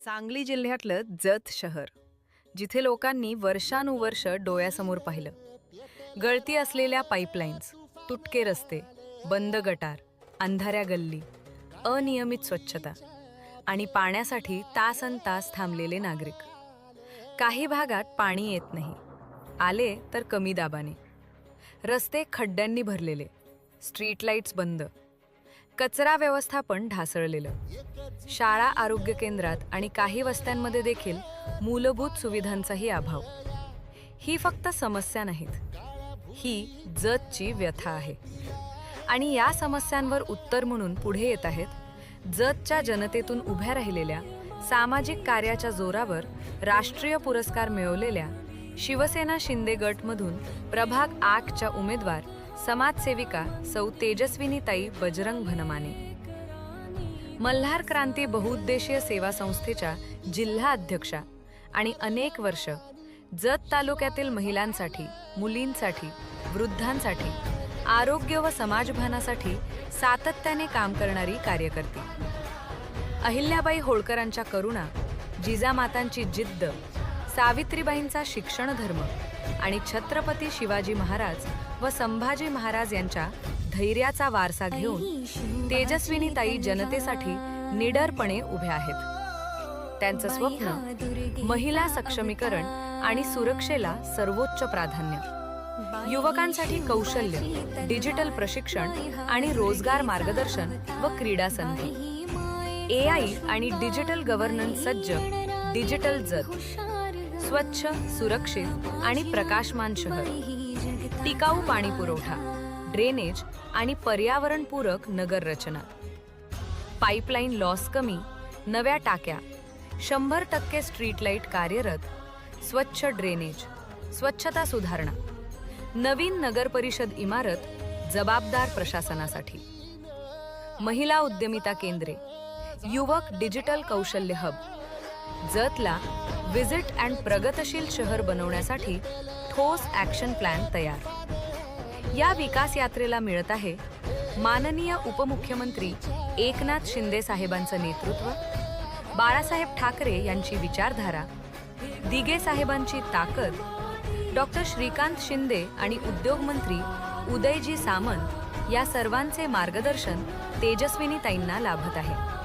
सांगली जिल्ह्यातलं जत शहर, जिथे लोकांनी वर्षानुवर्ष डोळ्यासमोर पाहिलं. गळती असलेल्या पाईपलाईन्स, तुटके रस्ते, बंद गटार, अंधाऱ्या गल्ली, अनियमित स्वच्छता आणि पाण्यासाठी तासनतास थांबलेले नागरिक. काही भागात पाणी येत नाही, आले तर कमी दाबाने. रस्ते खड्ड्यांनी भरलेले, स्ट्रीट लाईट्स बंद, कचरा व्यवस्थापन ढासळलेलं. शाळा, आरोग्य केंद्रात आणि काही वस्त्यांमध्ये देखील मूलभूत सुविधांचाही अभाव. ही फक्त समस्या नाहीत, ही जतची व्यथा आहे. आणि या समस्यांवर उत्तर म्हणून पुढे येत आहेत जतच्या जनतेतून उभ्या राहिलेल्या, सामाजिक कार्याच्या जोरावर राष्ट्रीय पुरस्कार मिळवलेल्या शिवसेना शिंदे गटमधून प्रभाग 8च्या उमेदवार समाजसेविका सौ तेजस्विनीताई बजरंग भनमाने. मल्हार क्रांती बहुउद्देशीय सेवा संस्थेच्या जिल्हा अध्यक्षा आणि अनेक वर्ष जत तालुक्यातील महिलांसाठी, मुलींसाठी, वृद्धांसाठी, आरोग्य व समाजभानासाठी सातत्याने काम करणारी कार्यकर्ती. अहिल्याबाई होळकरांच्या करुणा, जिजामातांची जिद्द, सावित्रीबाईंचा शिक्षण धर्म आणि छत्रपती शिवाजी महाराज व संभाजी महाराज यांच्या धैर्याचा वारसा घेऊन तेजस्विनीताई जनतेसाठी निडरपणे उभ्या आहेत. त्यांचं स्वप्न महिला सक्षमीकरण आणि सुरक्षेला सर्वोच्च प्राधान्य. युवकांसाठी कौशल्य, डिजिटल प्रशिक्षण आणि रोजगार मार्गदर्शन व क्रीडा संधी. AI आणि डिजिटल गव्हर्नन्स सज्ज डिजिटल जत. स्वच्छ, सुरक्षित आणि प्रकाशमान शहर. टिकाऊ पाणी पुरवठा, ड्रेनेज आणि पर्यावरणपूरक नगर रचना. पाईपलाईन लॉस कमी, नव्या टाक्या, 100% स्ट्रीट लाईट कार्यरत, स्वच्छ ड्रेनेज, स्वच्छता सुधारणा. नवीन नगर परिषद इमारत जबाबदार प्रशासनासाठी. महिला उद्यमिता केंद्रे, युवक डिजिटल कौशल्य हब. जतला व्हिजिट अँड प्रगतशील शहर बनवण्यासाठी ठोस ॲक्शन प्लॅन तयार. या विकास यात्रेला मिळत आहे माननीय उपमुख्यमंत्री एकनाथ शिंदे साहेबांचं नेतृत्व, बाळासाहेब ठाकरे यांची विचारधारा, दिगे साहेबांची ताकद, डॉक्टर श्रीकांत शिंदे आणि उद्योगमंत्री उदयजी सामंत या सर्वांचे मार्गदर्शन तेजस्विनीताईंना लाभत आहे.